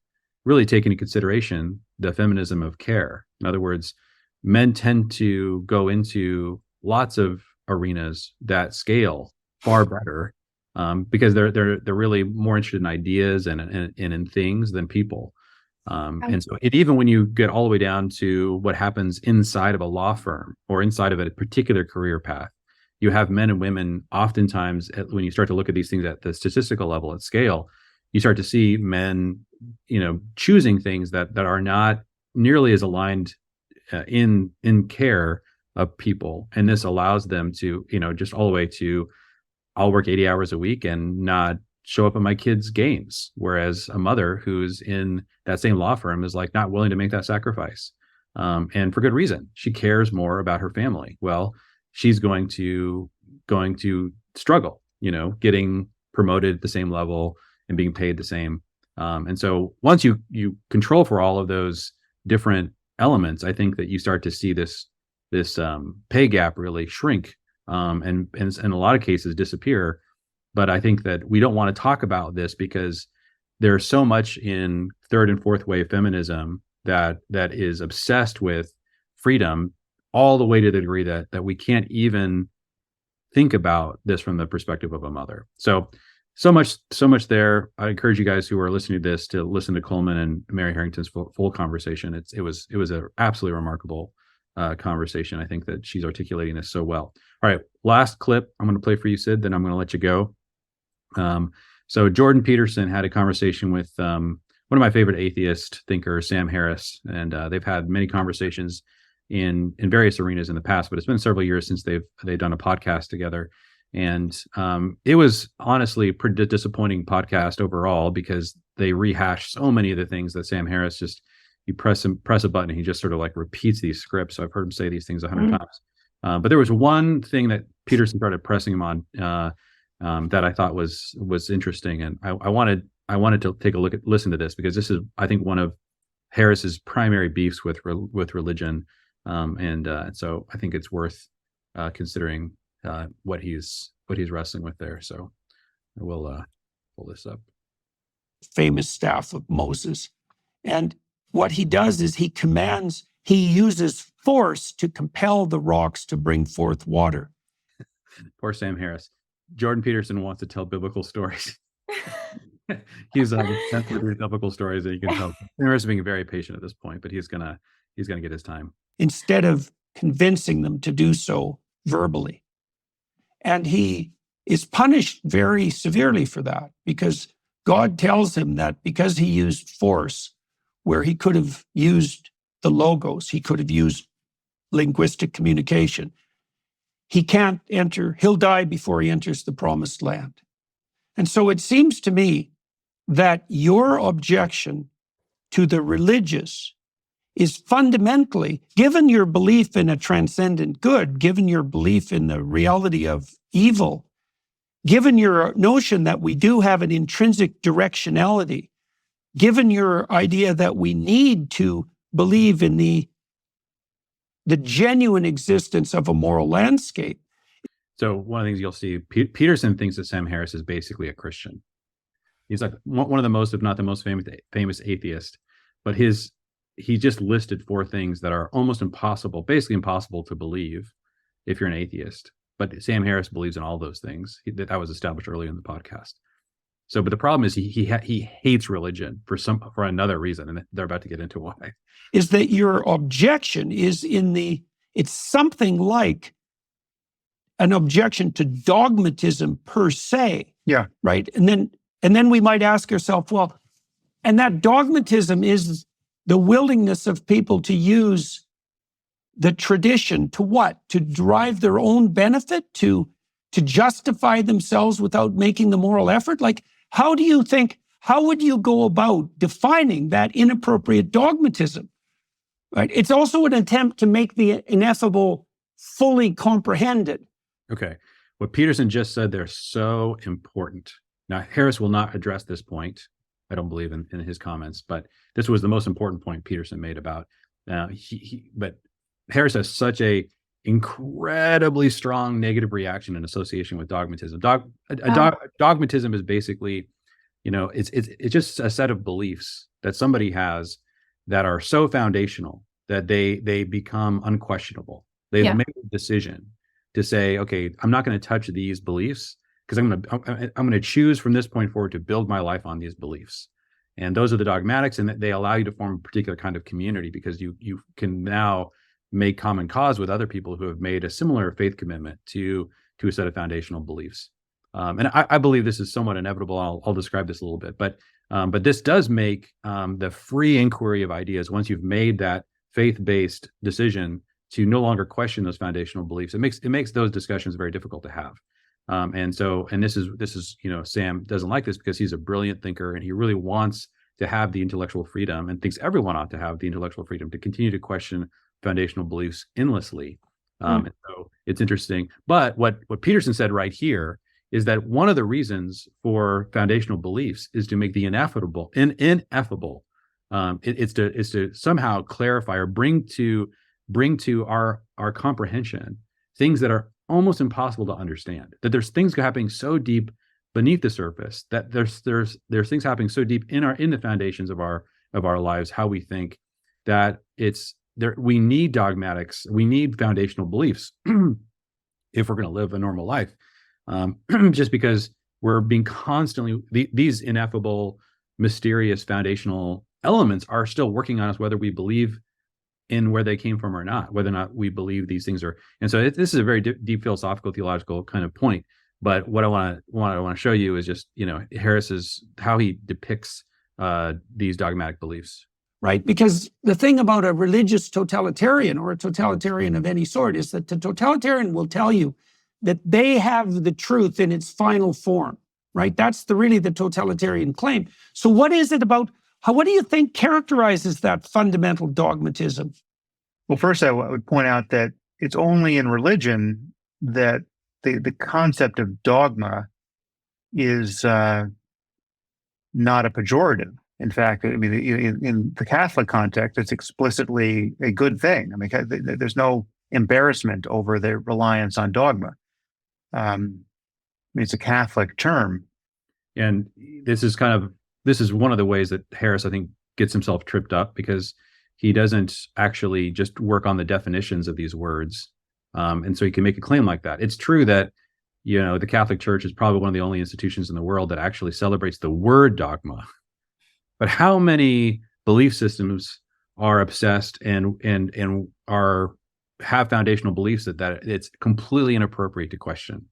really take into consideration the feminism of care. In other words, men tend to go into lots of arenas that scale far better because they're really more interested in ideas and in things than people. And so even when you get all the way down to what happens inside of a law firm or inside of a particular career path, you have men and women oftentimes, when you start to look at these things at the statistical level at scale, you start to see men, choosing things that are not nearly as aligned in care of people. And this allows them to, just all the way to, I'll work 80 hours a week and not show up at my kids' games. Whereas a mother who's in that same law firm is like not willing to make that sacrifice. And for good reason. She cares more about her family. Well, she's going to struggle, getting promoted at the same level and being paid the same. And so once you control for all of those different elements, I think that you start to see this pay gap really shrink and in a lot of cases disappear. But I think that we don't want to talk about this because there's so much in third and fourth wave feminism that is obsessed with freedom, all the way to the degree that we can't even think about this from the perspective of a mother. So much there. I encourage you guys who are listening to this to listen to Coleman and Mary Harrington's full conversation. It was an absolutely remarkable conversation. I think that she's articulating this so well. All right, last clip I'm going to play for you, Sid, then I'm going to let you go. So Jordan Peterson had a conversation with one of my favorite atheist thinkers, Sam Harris, and they've had many conversations in various arenas in the past, but it's been several years since they've done a podcast together. And it was honestly a pretty disappointing podcast overall because they rehash so many of the things that Sam Harris you press a button and he just sort of like repeats these scripts. So I've heard him say these things 100 times. But there was one thing that Peterson started pressing him on that I thought was interesting, and I wanted to take a listen to this, because this is, I think, one of Harris's primary beefs with religion, and so I think it's worth considering what he's wrestling with there. So I will pull this up. Famous staff of Moses, and what he does is he uses force to compel the rocks to bring forth water. Poor Sam Harris. Jordan Peterson wants to tell biblical stories. He's sensitive to biblical stories, and you can tell Sam Harris is being very patient at this point, but he's gonna get his time. Instead of convincing them to do so verbally. And he is punished very severely for that, because God tells him that because he used force where he could have used the logos, he could have used linguistic communication, he'll die before he enters the promised land. And so it seems to me that your objection to the religious is fundamentally, given your belief in a transcendent good, given your belief in the reality of evil, given your notion that we do have an intrinsic directionality, given your idea that we need to believe in the genuine existence of a moral landscape. So one of the things you'll see, Peterson thinks that Sam Harris is basically a Christian. He's like one of the most, if not the most famous atheist, but he just listed 4 things that are almost impossible, basically impossible to believe if you're an atheist. But Sam Harris believes in all those things. That was established earlier in the podcast. So, but the problem is he hates religion for another reason, and they're about to get into why. Is that your objection is it's something like an objection to dogmatism per se. Yeah. Right. And then we might ask ourselves, well, and that dogmatism is the willingness of people to use the tradition to what? To derive their own benefit, to justify themselves without making the moral effort? Like, how would you go about defining that inappropriate dogmatism? Right? It's also an attempt to make the ineffable fully comprehended. Okay. What Peterson just said, they're so important. Now, Harris will not address this point, I don't believe, in his comments, but this was the most important point Peterson made about, but Harris has such a incredibly strong negative reaction in association with dogmatism. Dogmatism is basically, it's just a set of beliefs that somebody has that are so foundational that they become unquestionable. They've made a decision to say, okay, I'm not going to touch these beliefs because I'm going to choose from this point forward to build my life on these beliefs. And those are the dogmatics, and they allow you to form a particular kind of community because you can now make common cause with other people who have made a similar faith commitment to a set of foundational beliefs. And I believe this is somewhat inevitable. I'll describe this a little bit, but this does make the free inquiry of ideas, once you've made that faith-based decision to no longer question those foundational beliefs, it makes those discussions very difficult to have. And this is Sam doesn't like this because he's a brilliant thinker and he really wants to have the intellectual freedom and thinks everyone ought to have the intellectual freedom to continue to question foundational beliefs endlessly. And so it's interesting. But what Peterson said right here is that one of the reasons for foundational beliefs is to make the ineffable ineffable. It's to somehow clarify or bring to our comprehension things that are almost impossible to understand. That there's things happening so deep beneath the surface, that there's things happening so deep in the foundations of our lives, how we think, that it's there. We need dogmatics. We need foundational beliefs if we're going to live a normal life. Just because we're being constantly, these ineffable, mysterious foundational elements are still working on us, whether we believe in where they came from or not, whether or not we believe these things are. And so this is a very deep philosophical, theological kind of point. But what I want to show you is just, Harris's, how he depicts these dogmatic beliefs. Right? Because the thing about a religious totalitarian or a totalitarian of any sort is that the totalitarian will tell you that they have the truth in its final form, right? That's really the totalitarian claim. So what is it about, what do you think characterizes that fundamental dogmatism? Well, first I would point out that it's only in religion that the concept of dogma is not a pejorative. In fact, I mean, in the Catholic context, it's explicitly a good thing. I mean, there's no embarrassment over their reliance on dogma. I mean, it's a Catholic term. And this is one of the ways that Harris, I think, gets himself tripped up, because he doesn't actually just work on the definitions of these words. And so he can make a claim like that. It's true that, the Catholic Church is probably one of the only institutions in the world that actually celebrates the word dogma. But how many belief systems are obsessed and have foundational beliefs that it's completely inappropriate to question?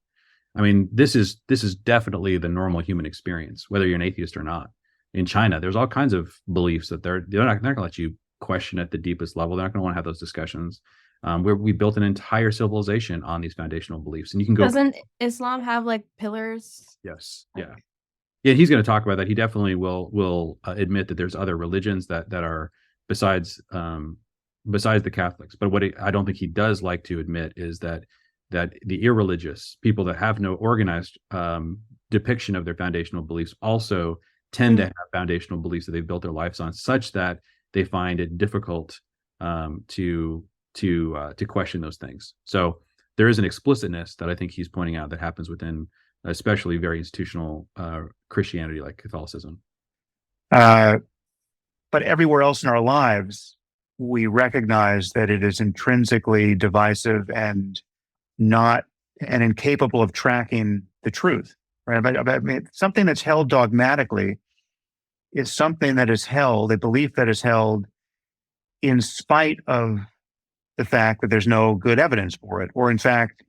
I mean, this is definitely the normal human experience, whether you're an atheist or not. In China, there's all kinds of beliefs that they're not going to let you question at the deepest level. They're not going to want to have those discussions. We built an entire civilization on these foundational beliefs, and you can go. Doesn't Islam have like pillars? Yes, yeah. Yeah, he's going to talk about that. He definitely will admit that there's other religions that are besides the Catholics. But what I don't think he does like to admit is that the irreligious people that have no organized depiction of their foundational beliefs also tend to have foundational beliefs that they've built their lives on, such that they find it difficult to question those things. So there is an explicitness that I think he's pointing out that happens within, especially very institutional Christianity like Catholicism. But everywhere else in our lives, we recognize that it is intrinsically divisive and incapable of tracking the truth, right? I mean, something that's held dogmatically is something that is held, a belief that is held in spite of the fact that there's no good evidence for it, or in fact,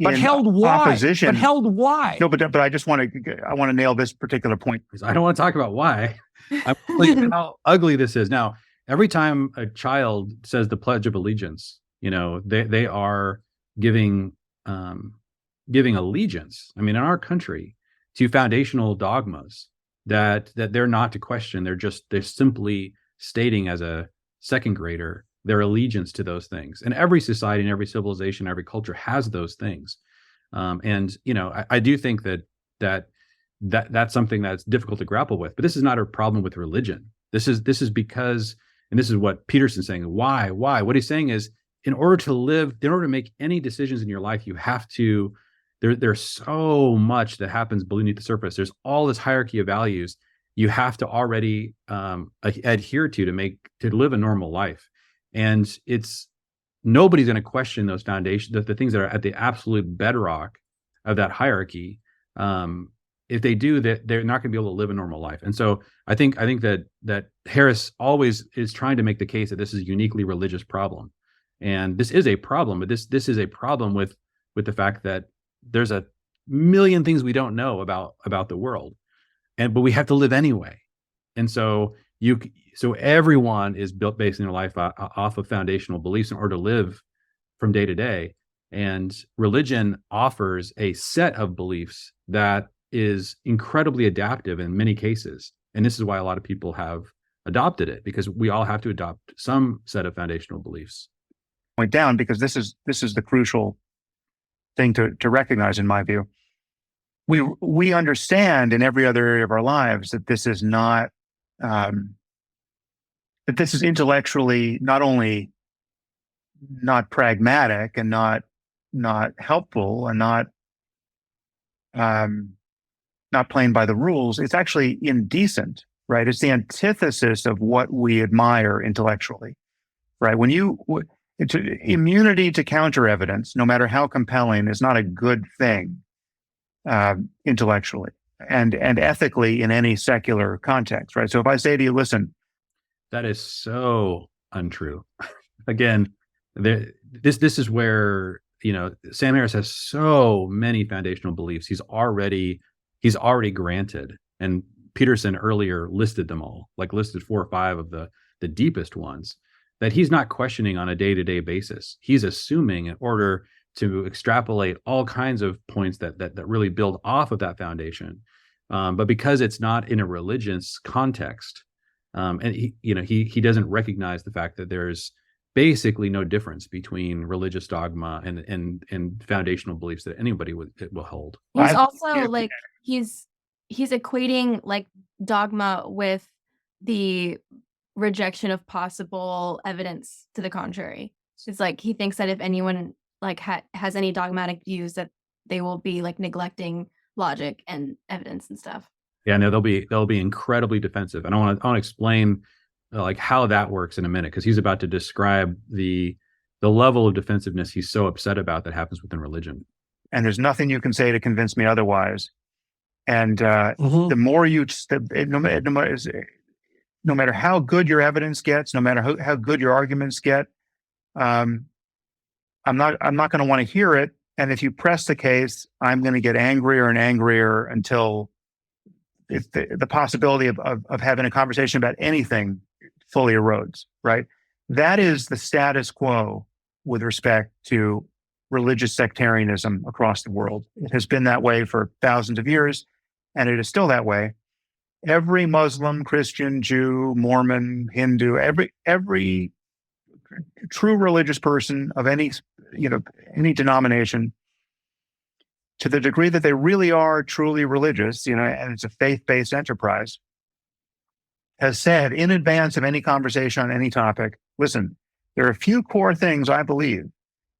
but held why? Opposition. But held why? No, but I want to nail this particular point. I don't want to talk about why. I'm like how ugly this is. Now, every time a child says the Pledge of Allegiance, they are giving allegiance. I mean, in our country, to foundational dogmas that they're not to question. They're simply stating as a second grader their allegiance to those things. And every society and every civilization, every culture has those things. I do think that's something that's difficult to grapple with. But this is not a problem with religion. This is because, and this is what Peterson's saying. Why? What he's saying is, in order to make any decisions in your life, you have to. There's so much that happens beneath the surface. There's all this hierarchy of values you have to already adhere to live a normal life. And nobody's going to question those foundations, the things that are at the absolute bedrock of that hierarchy. If they do that, they're not going to be able to live a normal life. And so I think that Harris always is trying to make the case that this is a uniquely religious problem. And this is a problem, but this is a problem with the fact that there's a million things we don't know about the world, but we have to live anyway. And so everyone is basing their life off of foundational beliefs in order to live from day to day. And religion offers a set of beliefs that is incredibly adaptive in many cases. And this is why a lot of people have adopted it, because we all have to adopt some set of foundational beliefs. Point down, because this is the crucial thing to recognize, in my view. We understand in every other area of our lives that this is not that this is intellectually not only not pragmatic and not helpful and not playing by the rules. It's actually indecent, right? It's the antithesis of what we admire intellectually, right? Immunity to counter evidence, no matter how compelling, is not a good thing intellectually and ethically in any secular context, right? So if I say to you, listen, that is so untrue. Again, this is where Sam Harris has so many foundational beliefs he's already granted, and Peterson earlier listed them all, listed 4 or 5 of the deepest ones that he's not questioning on a day-to-day basis. He's assuming in order to extrapolate all kinds of points that really build off of that foundation. But because it's not in a religious context, and he doesn't recognize the fact that there's basically no difference between religious dogma and foundational beliefs that anybody will hold. He's I've- also yeah. like he's equating like dogma with the rejection of possible evidence to the contrary. It's like he thinks that if anyone like has any dogmatic views, that they will be like neglecting logic and evidence and stuff. Yeah, no, they'll be incredibly defensive, and I want to explain like how that works in a minute, because he's about to describe the level of defensiveness he's so upset about that happens within religion. And there's nothing you can say to convince me otherwise. And Mhm. the more you, no matter how good your evidence gets, no matter how good your arguments get, I'm not going to want to hear it. And if you press the case, I'm going to get angrier and angrier until the possibility of having a conversation about anything fully erodes, right? That is the status quo with respect to religious sectarianism across the world. It has been that way for thousands of years, and it is still that way. Every Muslim, Christian, Jew, Mormon, Hindu, every true religious person of any denomination, to the degree that they really are truly religious, and it's a faith-based enterprise, has said in advance of any conversation on any topic, listen, there are a few core things I believe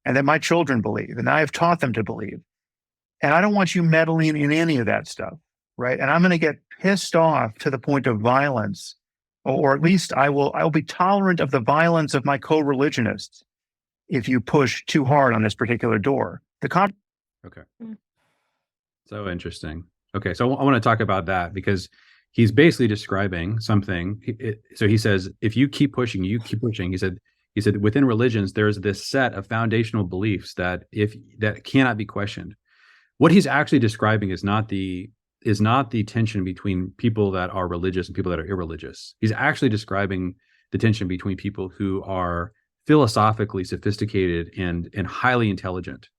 and that my children believe, and I have taught them to believe. And I don't want you meddling in any of that stuff, right? And I'm going to get pissed off to the point of violence, or at least I will be tolerant of the violence of my co-religionists if you push too hard on this particular door. Okay. So interesting. Okay, so I want to talk about that, because he's basically describing something. So he says, if you keep pushing, you keep pushing. He said within religions, there's this set of foundational beliefs that cannot be questioned. What he's actually describing is not the tension between people that are religious and people that are irreligious. He's actually describing the tension between people who are philosophically sophisticated and highly intelligent,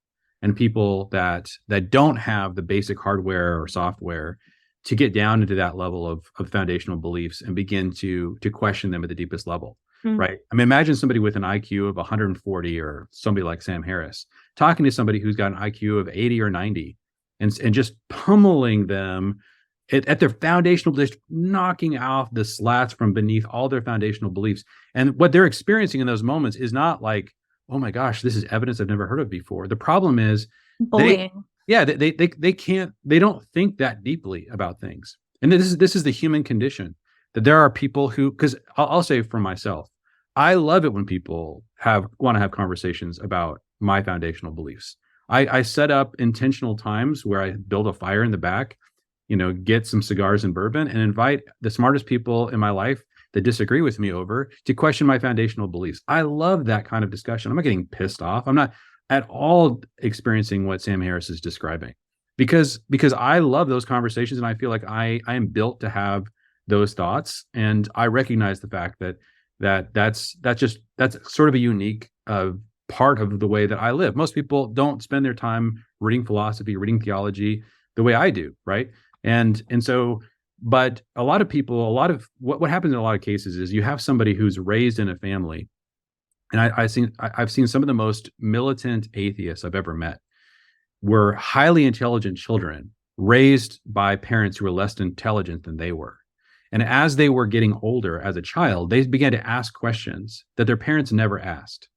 and people that don't have the basic hardware or software to get down into that level of foundational beliefs and begin to question them at the deepest level. Right? I mean, imagine somebody with an IQ of 140, or somebody like Sam Harris talking to somebody who's got an IQ of 80 or 90, and just pummeling them at their foundational beliefs, knocking off the slats from beneath all their foundational beliefs. And what they're experiencing in those moments is not like, oh my gosh, this is evidence I've never heard of before. The problem is Bullying. they don't think that deeply about things. And this is the human condition, that there are people who, because I'll say for myself, I love it when people want to have conversations about my foundational beliefs. I set up intentional times where I build a fire in the back, get some cigars and bourbon, and invite the smartest people in my life that disagree with me over to question my foundational beliefs. I love that kind of discussion. I'm not getting pissed off. I'm not at all experiencing what Sam Harris is describing, because I love those conversations, and I feel like I am built to have those thoughts, and I recognize the fact that's sort of a unique part of the way that I live. Most people don't spend their time reading philosophy, reading theology the way I do, right? And so, but a lot of people, what happens in a lot of cases is you have somebody who's raised in a family, and I've seen some of the most militant atheists I've ever met were highly intelligent children raised by parents who were less intelligent than they were. And as they were getting older as a child, they began to ask questions that their parents never asked.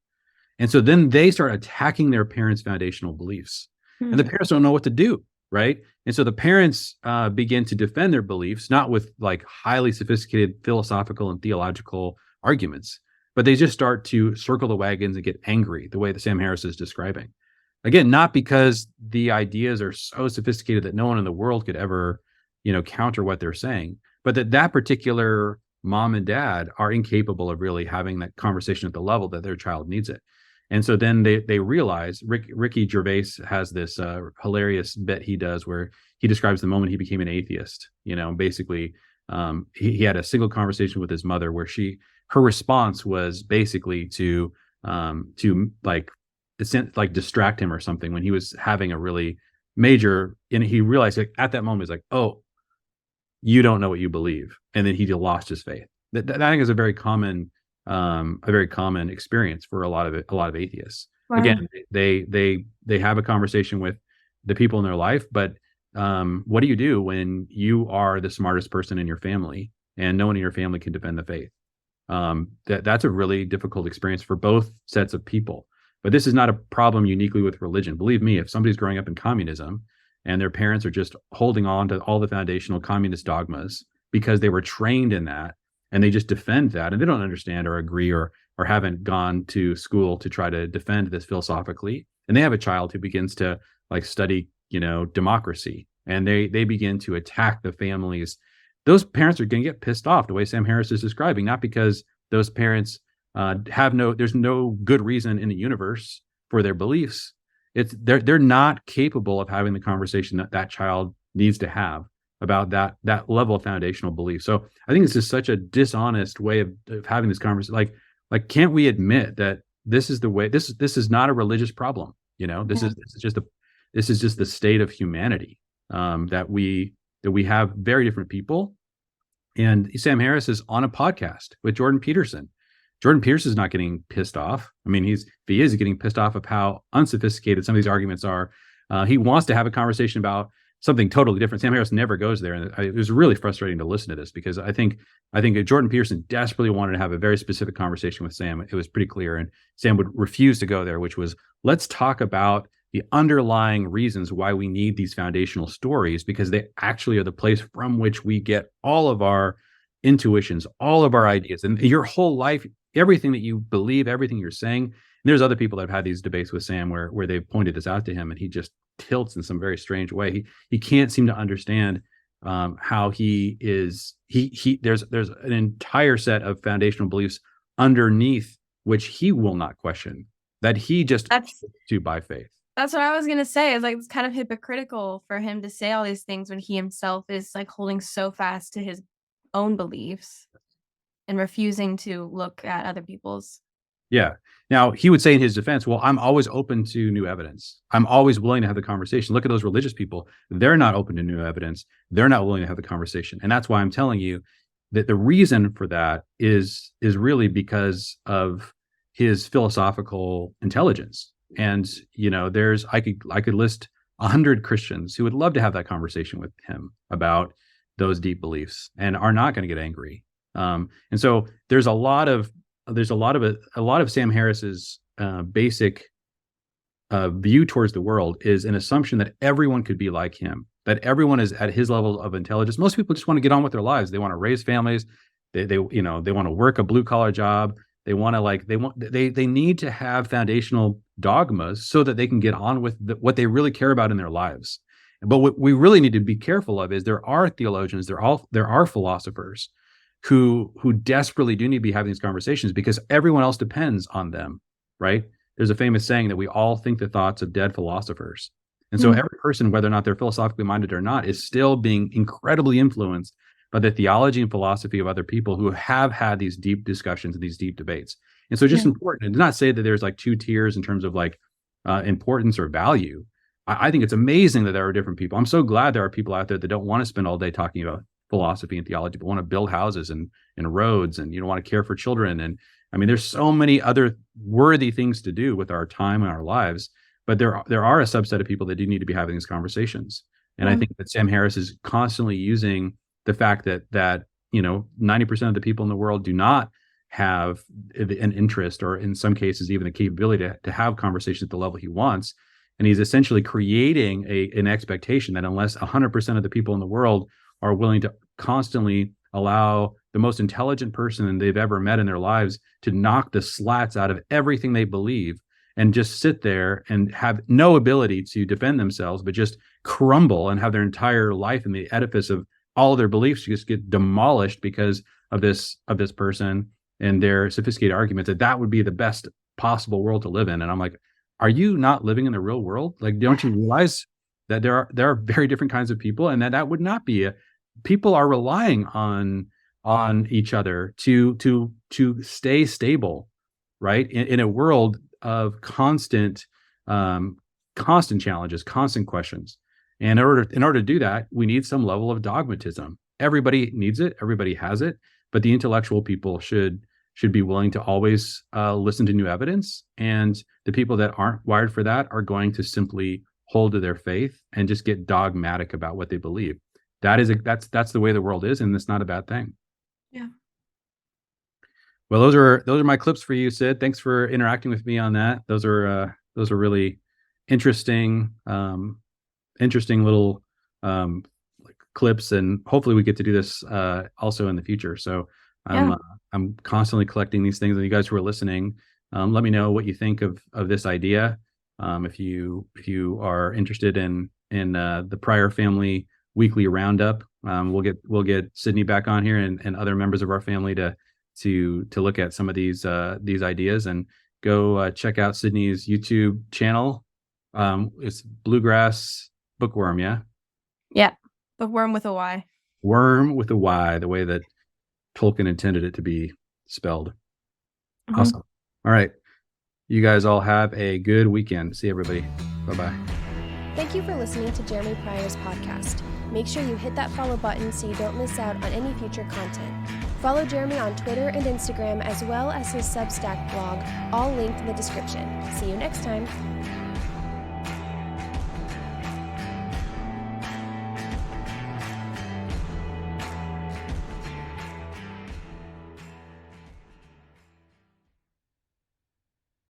And so then they start attacking their parents' foundational beliefs. And the parents don't know what to do, right? And so the parents begin to defend their beliefs, not with like highly sophisticated philosophical and theological arguments, but they just start to circle the wagons and get angry the way that Sam Harris is describing. Again, not because the ideas are so sophisticated that no one in the world could ever, counter what they're saying, but that particular mom and dad are incapable of really having that conversation at the level that their child needs it. And so then they realize, Ricky Gervais has this hilarious bit he does where he describes the moment he became an atheist. Basically, he had a single conversation with his mother where her response was basically to distract him or something when he was having a really major, and he realized at that moment, he's like, oh, you don't know what you believe. And then he lost his faith. That I think is a very common a very common experience for a lot of atheists. Wow. Again, they have a conversation with the people in their life, but what do you do when you are the smartest person in your family and no one in your family can defend the faith? That's a really difficult experience for both sets of people. But this is not a problem uniquely with religion. Believe me, if somebody's growing up in communism and their parents are just holding on to all the foundational communist dogmas because they were trained in that, and they just defend that, and they don't understand or agree or haven't gone to school to try to defend this philosophically, and they have a child who begins to like study, democracy, and they begin to attack the families, those parents are going to get pissed off the way Sam Harris is describing, not because those parents there's no good reason in the universe for their beliefs. It's they're not capable of having the conversation that child needs to have about that level of foundational belief. So I think this is such a dishonest way of having this conversation. Like can't we admit that this is the way? This is not a religious problem. This is just the state of humanity, that we have very different people. And Sam Harris is on a podcast with Jordan Peterson. Jordan Peterson is not getting pissed off. I mean, if he is getting pissed off of how unsophisticated some of these arguments are. He wants to have a conversation about something totally different. Sam Harris never goes there. And it was really frustrating to listen to this, because I think Jordan Peterson desperately wanted to have a very specific conversation with Sam. It was pretty clear. And Sam would refuse to go there, which was, let's talk about the underlying reasons why we need these foundational stories, because they actually are the place from which we get all of our intuitions, all of our ideas, and your whole life, everything that you believe, everything you're saying. And there's other people that have had these debates with Sam where they've pointed this out to him, and he just tilts in some very strange way. He can't seem to understand how there's an entire set of foundational beliefs underneath which he will not question, that he just to by faith. That's what I was gonna say. Is like it's kind of hypocritical for him to say all these things when he himself is like holding so fast to his own beliefs and refusing to look at other people's. Yeah. Now, he would say in his defense, well, I'm always open to new evidence. I'm always willing to have the conversation. Look at those religious people. They're not open to new evidence. They're not willing to have the conversation. And that's why I'm telling you that the reason for that is really because of his philosophical intelligence. And, I could list 100 Christians who would love to have that conversation with him about those deep beliefs and are not going to get angry. And so there's a lot of Sam Harris's basic view towards the world is an assumption that everyone could be like him, that everyone is at his level of intelligence. Most people just want to get on with their lives. They want to raise families. They want to work a blue collar job. They need to have foundational dogmas so that they can get on with what they really care about in their lives. But what we really need to be careful of is there are theologians, there are philosophers who desperately do need to be having these conversations because everyone else depends on them, right? There's a famous saying that we all think the thoughts of dead philosophers. And so every person, whether or not they're philosophically minded or not, is still being incredibly influenced by the theology and philosophy of other people who have had these deep discussions and these deep debates. And so it's just important. And to not say that there's like two tiers in terms of like importance or value. I think it's amazing that there are different people. I'm so glad there are people out there that don't want to spend all day talking about philosophy and theology, but want to build houses and roads and want to care for children. And I mean, there's so many other worthy things to do with our time and our lives, but there are a subset of people that do need to be having these conversations. And I think that Sam Harris is constantly using the fact that 90% of the people in the world do not have an interest, or in some cases even the capability to have conversations at the level he wants. And he's essentially creating an expectation that unless 100% of the people in the world are willing to constantly allow the most intelligent person they've ever met in their lives to knock the slats out of everything they believe and just sit there and have no ability to defend themselves, but just crumble and have their entire life in the edifice of all of their beliefs just get demolished because of this person and their sophisticated arguments, that would be the best possible world to live in. And I'm like, are you not living in the real world? Like, don't you realize that there are very different kinds of people, and that would not be people are relying on each other to stay stable, right? In a world of constant challenges, constant questions. And in order to do that, we need some level of dogmatism. Everybody needs it. Everybody has it. But the intellectual people should should be willing to always listen to new evidence, and the people that aren't wired for that are going to simply hold to their faith and just get dogmatic about what they believe. That's the way the world is, and it's not a bad thing. Yeah. Well, those are my clips for you, Sid. Thanks for interacting with me on that. Those are really interesting little clips, and hopefully we get to do this also in the future. So I'm constantly collecting these things, and you guys who are listening, let me know what you think of this idea. If you are interested in the Pryor family weekly roundup, we'll get Sydney back on here and other members of our family to look at some of these ideas, and go check out Sydney's YouTube channel. It's Bluegrass Bookworm, yeah? Yeah. Bookworm with a Y. Worm with a Y, the way that Tolkien intended it to be spelled. Mm-hmm. Awesome. All right. You guys all have a good weekend. See everybody. Bye-bye. Thank you for listening to Jeremy Pryor's podcast. Make sure you hit that follow button so you don't miss out on any future content. Follow Jeremy on Twitter and Instagram, as well as his Substack blog, all linked in the description. See you next time.